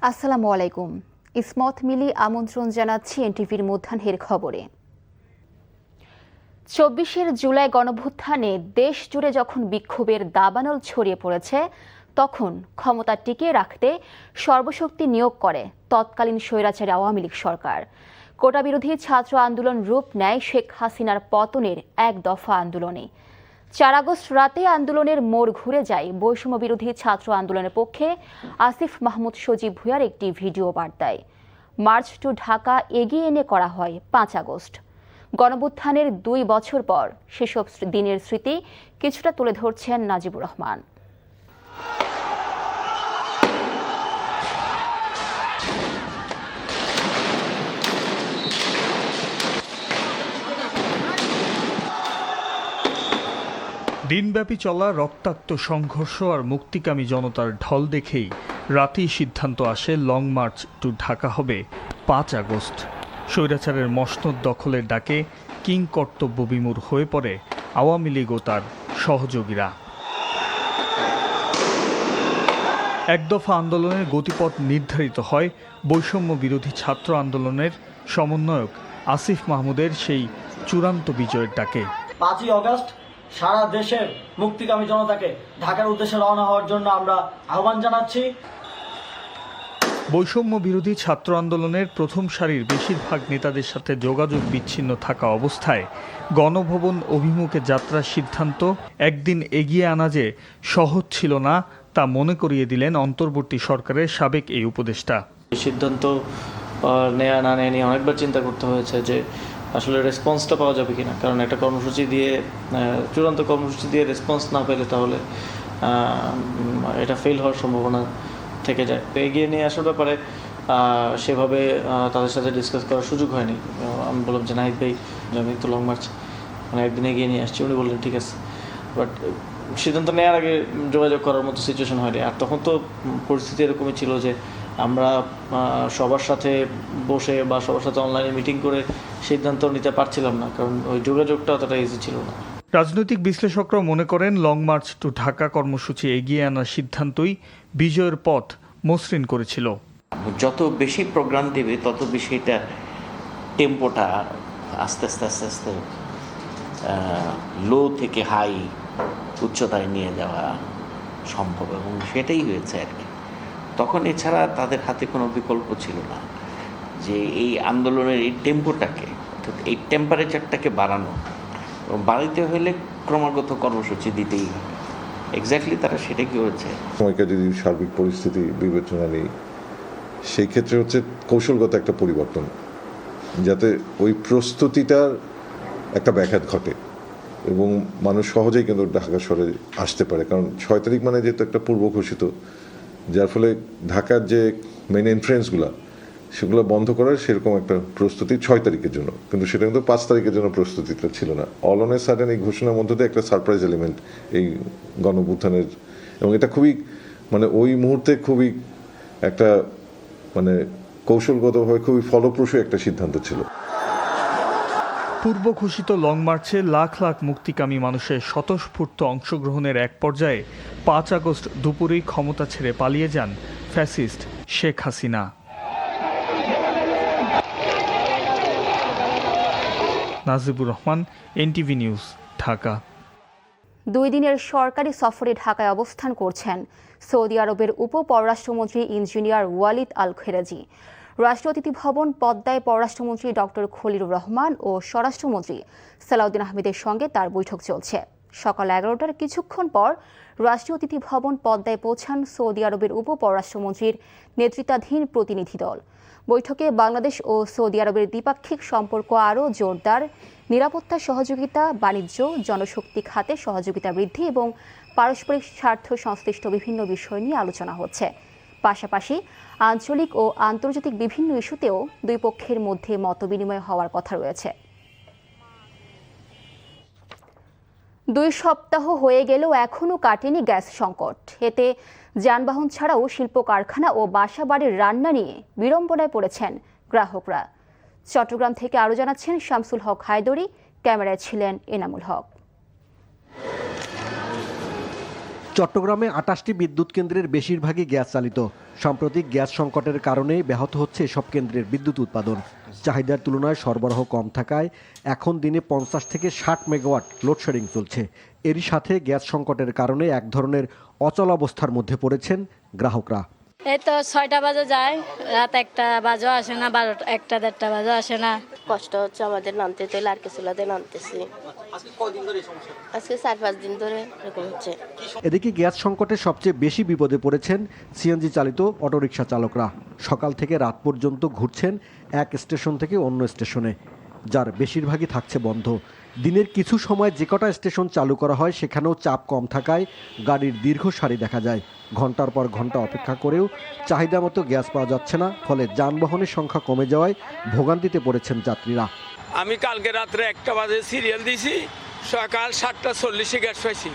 আসসালামু আলাইকুম। ইসমত মিলি আমন্ত্রণ জানাচ্ছি এনটিভির মধ্যাহ্নের খবরে। ২৪ জুলাই গণভ্যুত্থানে দেশ জুড়ে যখন বিক্ষোভের দাবানল ছড়িয়ে পড়েছে, তখন ক্ষমতা টিকিয়ে রাখতে সর্বশক্তি নিয়োগ করে তৎকালীন স্বৈরাচারী আওয়ামী লীগ সরকার। কোটা বিরোধী ছাত্র আন্দোলন রূপ নেয় শেখ হাসিনার পতনের এক দফা আন্দোলনে। ৪ আগস্ট রাতে আন্দোলনের মোড় ঘুরে যায় বৈষম্য বিরোধী ছাত্র আন্দোলনের পক্ষে আসিফ মাহমুদ সজীব ভূঁইয়ার একটি ভিডিও বার্তায়। মার্চ টু ঢাকা এগিয়ে এনে করা হয় ৫ আগস্ট। গণভ্যুত্থানের ২ বছর পর সেসব দিনের স্মৃতি কিছুটা তুলে ধরছেন নাজিবুর রহমান। দিনব্যাপী চলা রক্তাক্ত সংঘর্ষ আর মুক্তিকামী জনতার ঢল দেখেই রাতেই সিদ্ধান্ত আসে লং মার্চ টু ঢাকা হবে ৫ আগস্ট। স্বৈরাচারের মসনদ দখলের ডাকে কিং কর্তব্য বিমূঢ় হয়ে পড়ে আওয়ামী লীগ ও তার সহযোগীরা। একদফা আন্দোলনের গতিপথ নির্ধারিত হয় বৈষম্য বিরোধী ছাত্র আন্দোলনের সমন্বয়ক আসিফ মাহমুদের সেই চূড়ান্ত বিজয়ের ডাকে। ৫ই আগস্ট সারা দেশের মুক্তিকামী জনতাকে ঢাকার উদ্দেশ্যে রওনা হওয়ার জন্য আমরা আহ্বান জানাচ্ছি। বৈষম্য বিরোধী ছাত্র আন্দোলনের প্রথম সারির বেশিরভাগ নেতাদের সাথে যোগাযোগ বিচ্ছিন্ন থাকা অবস্থায় গণভবন অভিমুখে যাত্রার সিদ্ধান্ত একদিন এগিয়ে আনা যে সহজ ছিল না, তা মনে করিয়ে দিলেন অন্তর্বর্তী সরকারের সাবেক এই উপদেষ্টা। সিদ্ধান্ত নেয়া না নেয়া নিয়ে অনেকবার চিন্তা করতে হয়েছে যে আসলে রেসপন্সটা পাওয়া যাবে কিনা, কারণ একটা কর্মসূচি দিয়ে চূড়ান্ত কর্মসূচি দিয়ে রেসপন্স না পেলে তাহলে এটা ফেল হওয়ার সম্ভাবনা থেকে যায়। তো এগিয়ে নিয়ে আসার ব্যাপারে সেভাবে তাদের সাথে ডিসকাস করার সুযোগ হয়নি। আমি বললাম যে নাহিদ ভাই, আমি তো লং মার্চ একদিন এগিয়ে নিয়ে আসছি। উনি বললেন ঠিক আছে, বাট সিদ্ধান্ত নেওয়ার আগে যোগাযোগ করার মতো সিচুয়েশন হয়নি। আর তখন তো পরিস্থিতি এরকমই ছিল যে আমরা সবার সাথে বসে বা সবার সাথে অনলাইনে মিটিং করে সিদ্ধান্ত নিতে পারছিলাম না, কারণ ওই যোগাযোগটা অতটা ইজি ছিল না। রাজনৈতিক বিশ্লেষকরা মনে করেন লং মার্চ টু ঢাকা কর্মসূচি এগিয়ে আনার সিদ্ধান্তই বিজয়ের পথ মসৃণ করেছিল। যত বেশি প্রোগ্রাম দেবে তত বেশি এটা টেম্পোটা আস্তে আস্তে আস্তে আস্তে লো থেকে হাই উচ্চতায় নিয়ে যাওয়া সম্ভব, এবং সেটাই হয়েছে আর কি। তখন এছাড়া তাদের হাতে কোনো বিকল্প ছিল না যে এই আন্দোলনের এই টেম্পোটাকে, অর্থাৎ এই টেম্পারেচারটাকে বাড়ানো, এবং বাড়াইতে হলে ক্রমাগত কর্মসূচি দিতেই হবে। এক্স্যাক্টলি তারা সেটা কি হয়েছে। সময়কে যদি সার্বিক পরিস্থিতি বিবেচনা নেই, সেই ক্ষেত্রে হচ্ছে কৌশলগত একটা পরিবর্তন, যাতে ওই প্রস্তুতিটার একটা ব্যাঘাত ঘটে এবং মানুষ সহজেই কিন্তু ঢাকা শহরে আসতে পারে। কারণ ৬ তারিখ মানে যেহেতু একটা পূর্ব ঘোষিত, যার ফলে ঢাকার যে মেইন এন্ট্রেন্সগুলো সেগুলো বন্ধ করার সেরকম একটা প্রস্তুতি ৬ তারিখের জন্য, কিন্তু সেটা কিন্তু ৫ তারিখের জন্য প্রস্তুতিটা ছিল না। অল অন এ সাডেন এই ঘোষণার মধ্যে দিয়ে একটা সারপ্রাইজ এলিমেন্ট এই গণভ্যুত্থানের, এবং এটা খুবই মানে ওই মুহূর্তে খুবই একটা মানে কৌশলগতভাবে খুবই ফলপ্রসূ একটা সিদ্ধান্ত ছিল। পূর্ব ঘোষিত লং মার্চে লাখ লাখ মুক্তিকামী মানুষের স্বতঃস্ফূর্ত অংশগ্রহণের এক পর্যায়ে ৫ আগস্ট দুপুরেই ক্ষমতা ছেড়ে পালিয়ে যান fascist Sheikh Hasina. Najibur Rahman, NTV news, Dhaka. ২ দিনের সরকারি সফরে ঢাকায় অবস্থান করছেন সৌদি আরবের উপ পররাষ্ট্রমন্ত্রী ইঞ্জিনিয়ার ওয়ালিদ আল খেরাজি। রাষ্ট্রীয় অতিথি ভবন পদ্মায় পররাষ্ট্রমন্ত্রী ডক্টর খলিলুর রহমান ও স্বরাষ্ট্রমন্ত্রী সালাউদ্দিন আহমেদের সঙ্গে তার বৈঠক চলছে। সকাল ১১টার কিছুক্ষণ পর রাষ্ট্রীয় অতিথি ভবন পদ্মায় পৌঁছান সৌদি আরবের উপ পররাষ্ট্রমন্ত্রীর নেতৃত্বাধীন প্রতিনিধি দল। বৈঠকে বাংলাদেশ ও সৌদি আরবের দ্বিপাক্ষিক সম্পর্ক আরও জোরদার, নিরাপত্তা সহযোগিতা, বাণিজ্য, জনশক্তি খাতে সহযোগিতা বৃদ্ধি এবং পারস্পরিক স্বার্থ সংশ্লিষ্ট বিভিন্ন বিষয় নিয়ে আলোচনা হচ্ছে। পাশাপাশি আঞ্চলিক ও আন্তর্জাতিক বিভিন্ন ইস্যুতেও দুই পক্ষের মধ্যে মতবিনিময় হওয়ার কথা রয়েছে। ২ সপ্তাহ হয়ে গেলেও এখনও কাটেনি গ্যাস সংকট। এতে যানবাহন ছাড়াও শিল্প কারখানা ও বাসাবাড়ির রান্না নিয়ে বিড়ম্বনায় পড়েছেন গ্রাহকরা। চট্টগ্রাম থেকে আরও জানাচ্ছেন শামসুল হক হায়দরি, ক্যামেরায় ছিলেন এনামুল হক। চট্টগ্রামে ২৮টি বিদ্যুৎ কেন্দ্রের বেশিরভাগই গ্যাস চালিত। সাম্প্রতিক গ্যাস সংকটের কারণে ব্যাহত হচ্ছে এসব কেন্দ্রের বিদ্যুৎ উৎপাদন। চাহিদার তুলনায় সরবরাহ কম থাকায় এখন দিনে ৫০ থেকে ৬০ মেগাওয়াট লোডশেডিং চলছে। এরই সাথে গ্যাস সংকটের কারণে এক ধরনের অচলাবস্থার মধ্যে পড়েছেন গ্রাহকরা। এই তো ৬টা বাজে যায়, রাত ১টা বাজেও আসে না, ১টা ১টা বাজেও আসে না। কষ্ট হচ্ছে আমাদের নামতে, তো লাড়কে চুলাতে নামতেছি। আজকে ৪-৫ দিন ধরে এরকম হচ্ছে। এদিকে গ্যাস সংকটে সবচেয়ে বেশি বিপদে পড়েছেন সিএনজি চালিত অটোরিকশা চালকরা। সকাল থেকে রাত পর্যন্ত ঘুরছেন এক স্টেশন থেকে অন্য স্টেশনে, যার বেশিরভাগই থাকছে বন্ধ। দিনের কিছু সময় যে কটা স্টেশন চালু করা হয় সেখানেও চাপ কম থাকায় গাড়ির দীর্ঘ সারি দেখা যায়। ঘন্টার পর ঘন্টা অপেক্ষা করেও চাহিদা মতো গ্যাস পাওয়া যাচ্ছে না, ফলে যানবাহনের সংখ্যা কমে যাওয়ায় ভোগান্তিতে পড়েছেন যাত্রীরা। আমি কালকে রাত্রে 1টা বাজে সিরিয়াল দিয়েছি, সকাল 7টা 40-এ গ্যাস পাইছি।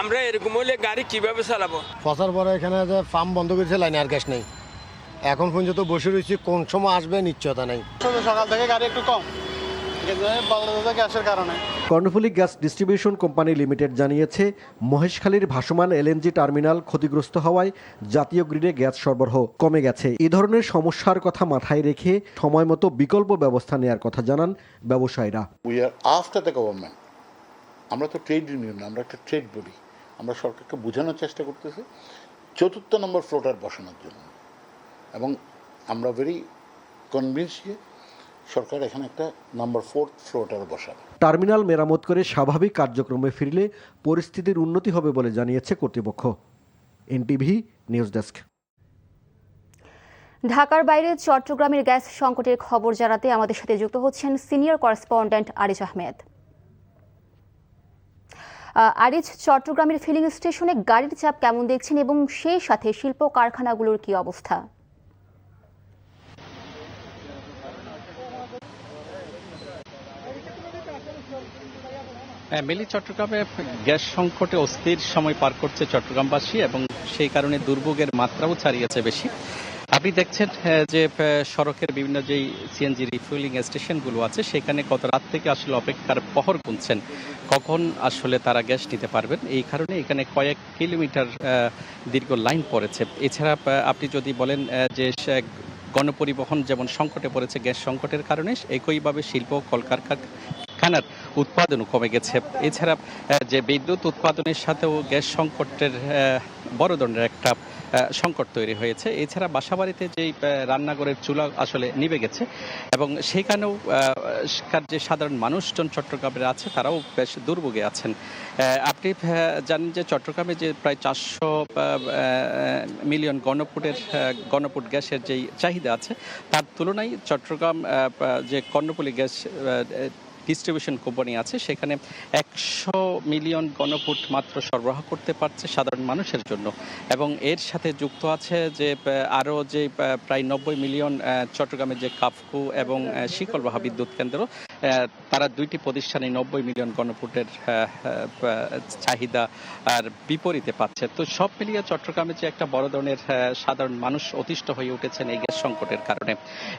আমরা এরকম হলে গাড়ি কিভাবে চালাবো? ফসার পরে এখানে যে ফার্ম বন্ধ করেছে, লাইনে আর গ্যাস নেই। এখন পর্যন্ত বসে রয়েছি, কোন সময় আসবে নিশ্চয়তা নেই। সকাল থেকে গাড়ি একটু কম গ্যাসের কারণে। Karnaphuli gas distribution company limited জানিয়েছে, মহেশখালীর ভাসমান এলএনজি টার্মিনাল ক্ষতিগ্রস্ত হওয়ায় জাতীয় গ্রিডে গ্যাস সরবরাহ কমে গেছে। এই ধরনের সমস্যার কথা মাথায় রেখে সময়মতো বিকল্প ব্যবস্থা নেওয়ার কথা জানান ব্যবসায়ীরা। We are after the government. আমরা তো ট্রেড ইউনিয়ন, আমরা একটা ট্রেড বডি। আমরা সরকারকে বোঝানোর চেষ্টা করতেছি 4র্থ নম্বর ফ্লোটার বসানোর জন্য, এবং আমরা ভেরি কনভিন্স যে সরকার এখানে একটা নাম্বার 4 ফ্লোটার বসাবে। টার্মিনাল মেরামত করে স্বাভাবিক কার্যক্রমে ফিরলে পরিস্থিতির উন্নতি হবে বলে জানিয়েছে কর্তৃপক্ষ। NTV news desk. ঢাকার বাইরে চট্টগ্রামের গ্যাস সংকটের খবর জানাতে আমাদের সাথে যুক্ত হচ্ছেন সিনিয়র করেসপন্ডেন্ট আরিজ আহমেদ। আরিজ, চট্টগ্রামের ফিলিং স্টেশনে গাড়ির চাপ কেমন দেখছেন এবং সেই সাথে শিল্প কারখানাগুলোর কি অবস্থা? মিলি চট্টগ্রামে গ্যাস সংকটে অস্থির সময় পার করছে চট্টগ্রামবাসী, এবং সেই কারণে দুর্ভোগের মাত্রাও ছাড়িয়েছে বেশি। আপনি দেখছেন যে সড়কের বিভিন্ন যেই সিএনজি রিফুয়েলিং স্টেশনগুলো আছে সেখানে গত রাত থেকে আসলে অপেক্ষার প্রহর গুনছেন কখন আসলে তারা গ্যাস নিতে পারবেন। এই কারণে এখানে কয়েক কিলোমিটার দীর্ঘ লাইন পড়েছে। এছাড়া আপনি যদি বলেন যে গণপরিবহন যেমন সংকটে পড়েছে গ্যাস সংকটের কারণে, একইভাবে শিল্প কলকারখানার উৎপাদনও কমে গেছে। এছাড়া যে বিদ্যুৎ উৎপাদনের সাথেও গ্যাস সংকটের বড় ধরনের একটা সংকট তৈরি হয়েছে। এছাড়া বাসাবাড়িতে যেই রান্নাঘরের চুলা আসলে নিভে গেছে, এবং সেখানেও যে সাধারণ মানুষজন চট্টগ্রামের আছে তারাও বেশ দুর্ভোগে আছেন। আপনি জানেন যে চট্টগ্রামে যে প্রায় 400 মিলিয়ন ঘনফুট গ্যাসের যেই চাহিদা আছে, তার তুলনায় চট্টগ্রাম যে কর্ণফুলী গ্যাস ডিস্ট্রিবিউশন কোম্পানি আছে সেখানে 100 মিলিয়ন ঘনফুট মাত্র সরবরাহ করতে পারছে সাধারণ মানুষের জন্য, এবং এর সাথে যুক্ত আছে যে আরও যে প্রায় 90 মিলিয়ন চট্টগ্রামের যে কাফকু এবং শিকলবাহা বিদ্যুৎ কেন্দ্র, তারা দুইটি প্রতিষ্ঠানে 90 মিলিয়ন ঘনফুটের চাহিদা আর বিপরীতে পাচ্ছে। তো সব মিলিয়ে চট্টগ্রামে যে একটা বড় ধরনের সাধারণ মানুষ অতিষ্ঠ হয়ে উঠেছেন এই গ্যাস সংকটের কারণে।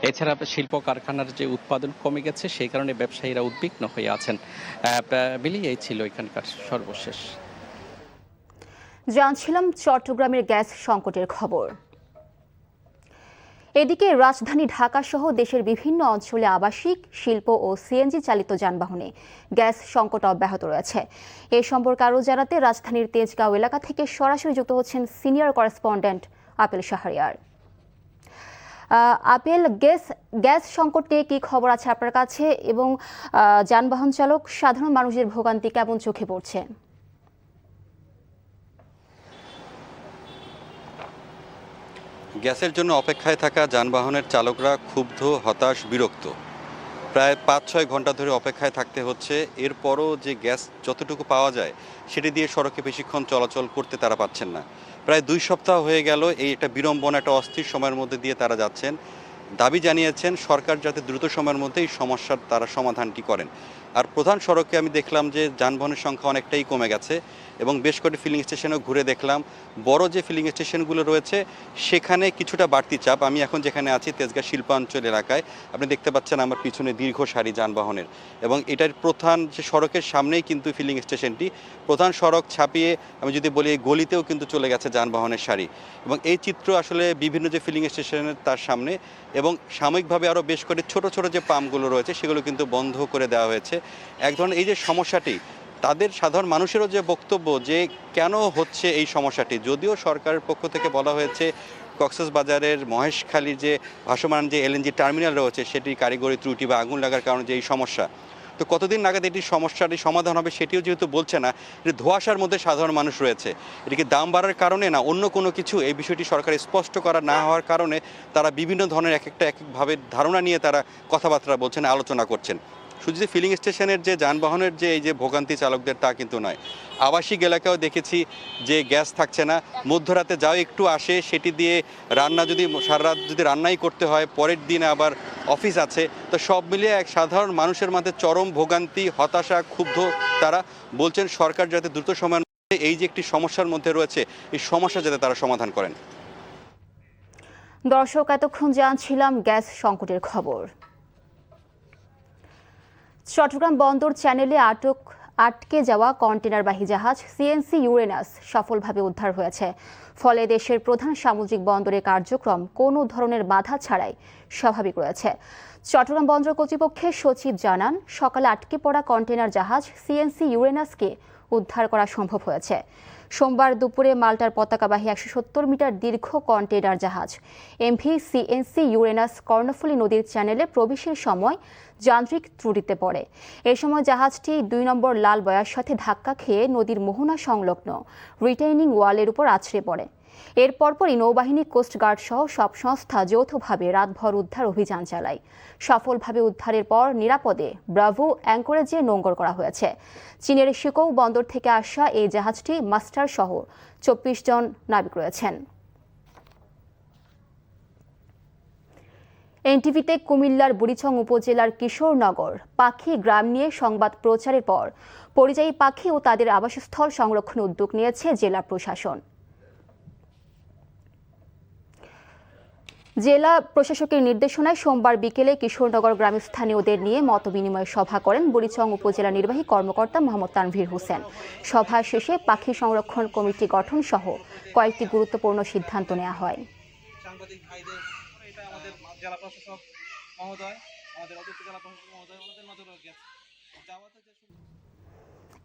এছাড়া শিল্প কারখানার যে উৎপাদন কমে গেছে সেই কারণে ব্যবসায়ীরা উদ্বিগ্ন হয়ে আছেন। মিলিয়ে এই ছিল এখানকার সর্বশেষ। জানছিলাম চট্টগ্রামের গ্যাস সংকটের খবর। এদিকে রাজধানী ঢাকা সহ দেশের বিভিন্ন অঞ্চলে আবাসিক, শিল্প ও সিএনজি চালিত যানবাহনে গ্যাস সংকট অব্যাহত রয়েছে। এ সম্পর্কে আরও জানাতে রাজধানীর তেজগাঁও এলাকা থেকে সরাসরি যুক্ত হচ্ছেন senior correspondent apple Shahriar. Apple, gas সংকট নিয়ে কি খবর আছে আপনার কাছে, এবং যানবাহন চালক সাধারণ মানুষের ভোগান্তি কেমন চোখে পড়ছে? গ্যাসের জন্য অপেক্ষায় থাকা যানবাহনের চালকরা ক্ষুব্ধ, হতাশ, বিরক্ত। প্রায় 5-6 ঘন্টা ধরে অপেক্ষায় থাকতে হচ্ছে। এরপরও যে গ্যাস যতটুকু পাওয়া যায় সেটি দিয়ে সড়কে বেশিক্ষণ চলাচল করতে তারা পাচ্ছেন না। প্রায় 2 সপ্তাহ হয়ে গেল এই একটা বিড়ম্বনা, একটা অস্থির সময়ের মধ্যে দিয়ে তারা যাচ্ছেন। দাবি জানিয়েছেন সরকার যাতে দ্রুত সময়ের মধ্যে এই সমস্যার তারা সমাধানটি করেন। আর প্রধান সড়কে আমি দেখলাম যে যানবাহনের সংখ্যা অনেকটাই কমে গেছে এবং বেশ কয়েকটি ফিলিং স্টেশনেও ঘুরে দেখলাম বড় যে ফিলিং স্টেশনগুলো রয়েছে সেখানে কিছুটা বাড়তি চাপ। আমি এখন যেখানে আছি তেজগাঁ শিল্পাঞ্চল এলাকায়, আপনি দেখতে পাচ্ছেন আমার পিছনে দীর্ঘ সারি যানবাহনের, এবং এটার প্রধান যে সড়কের সামনেই কিন্তু ফিলিং স্টেশনটি। প্রধান সড়ক ছাপিয়ে আমি যদি বলি এই গলিতেও কিন্তু চলে গেছে যানবাহনের সারি, এবং এই চিত্র আসলে বিভিন্ন যে ফিলিং স্টেশনের তার সামনে, এবং সাময়িকভাবে আরও বেশ কয়েকটি ছোট ছোট যে পাম্পগুলো রয়েছে সেগুলো কিন্তু বন্ধ করে দেওয়া হয়েছে। এক ধরনের এই যে সমস্যাটি, তাদের সাধারণ মানুষেরও যে বক্তব্য যে কেন হচ্ছে এই সমস্যাটি, যদিও সরকারের পক্ষ থেকে বলা হয়েছে কক্সবাজারের মহেশখালীর যে ভাসমান যে এলএনজি টার্মিনাল রয়েছে সেটি কারিগরি ত্রুটি বা আগুন লাগার কারণে যে এই সমস্যা, তো কতদিন নাগাদ এটি সমস্যাটি সমাধান হবে সেটিও যেহেতু বলছে না, ধোঁয়াশার মধ্যে সাধারণ মানুষ রয়েছে। এটিকে দাম বাড়ার কারণে না অন্য কোনো কিছু, এই বিষয়টি সরকার স্পষ্ট করা না হওয়ার কারণে তারা বিভিন্ন ধরনের একভাবে ধারণা নিয়ে তারা কথাবার্তা বলছেন, আলোচনা করছেন। শুধু যে ফিলিং স্টেশনের যে যানবাহনের যে এই যে ভোগান্তি চালকদের তা কিন্তু নয়, আবাসিক এলাকাও দেখেছি যে গ্যাস থাকছে না, মধ্যরাতে যাও একটু আসে, সেটি দিয়ে রান্না যদি সারা রাত যদি রান্নাই করতে হয়, পরের দিন আবার অফিস আছে, তো সব মিলিয়ে এক সাধারণ মানুষের মধ্যে চরম ভোগান্তি, হতাশা, ক্ষুব্ধ। তারা বলছেন সরকার যাতে দ্রুত সময়ের মধ্যে এই যে একটি সমস্যার মধ্যে রয়েছে এই সমস্যা যাতে তারা সমাধান করেন। দর্শক, এতক্ষণ জানছিলাম গ্যাস সংকটের খবর। চট্টগ্রাম বন্দর চ্যানেলে আটকে যাওয়া কন্টেনারবাহী জাহাজ সিএনসি ইউরেনাস সফলভাবে উদ্ধার হয়েছে। ফলে দেশের প্রধান সামুদ্রিক বন্দরের কার্যক্রম কোনো ধরনের বাধা ছাড়াই স্বাভাবিক রয়েছে। চট্টগ্রাম বন্দর কর্তৃপক্ষের সচিব জানান, সকালে আটকে পড়া কন্টেনার জাহাজ সিএনসি ইউরেনাসকে উদ্ধার করা সম্ভব হয়েছে। সোমবার দুপুরে মাল্টার পতাকাবাহী 170 মিটার দীর্ঘ কন্টেনার জাহাজ এমভি সিএনসি ইউরেনাস কর্ণফুলী নদীর চ্যানেলে প্রবেশের সময় যান্ত্রিক ত্রুটিতে পড়ে। এ সময় জাহাজটি 2 নম্বর লাল বয়ার সাথে ধাক্কা খেয়ে নদীর মোহনা সংলগ্ন রিটেইনিং ওয়ালের উপর আছড়ে পড়ে। এর পরপরই নৌবাহিনী, কোস্টগার্ড সহ সব সংস্থা যৌথভাবে রাতভর উদ্ধার অভিযান চালায়। সফলভাবে উদ্ধারের পর নিরাপদে ব্রাভো অ্যাঙ্করেজে নোঙ্গর করা হয়েছে। চীনের শিকৌ বন্দর থেকে আসা এই জাহাজটি মাস্টার সহ 24 জন নাবিক রয়েছেন। এনটিভিতে কুমিল্লার বুড়িচং উপজেলার কিশোরনগর পাখি গ্রাম নিয়ে সংবাদ প্রচারের পর পরিযায়ী পাখি ও তাদের আবাসস্থল সংরক্ষণে উদ্যোগ নিয়েছে জেলা প্রশাসন। জেলা প্রশাসকের নির্দেশনায় সোমবার বিকেলে কিশোরনগর গ্রামের স্থানীয়দের নিয়ে মতবিনিময় সভা করেন বুড়িচং উপজেলা নির্বাহী কর্মকর্তা মোহাম্মদ তানভীর হোসেন। সভা শেষে পাখি সংরক্ষণ কমিটি গঠন সহ কয়েকটি গুরুত্বপূর্ণ সিদ্ধান্ত নেওয়া হয়।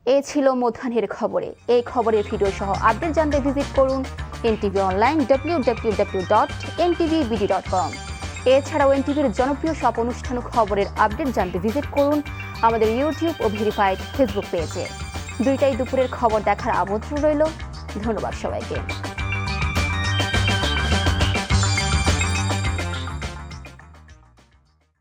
এ ছিল মধ্যাহ্নের খবরে। এই খবরের ভিডিও সহ আপডেট জানতে ভিজিট করুন এনটিভি অনলাইন www.ntvbd.com। এছাড়াও এনটিভির জনপ্রিয় সব অনুষ্ঠান ও খবরের আপডেট জানতে ভিজিট করুন আমাদের ইউটিউব ও ভেরিফাইড ফেসবুক পেজে। দুইটাই দুপুরের খবর দেখার আমন্ত্রণ রইল। ধন্যবাদ সবাইকে।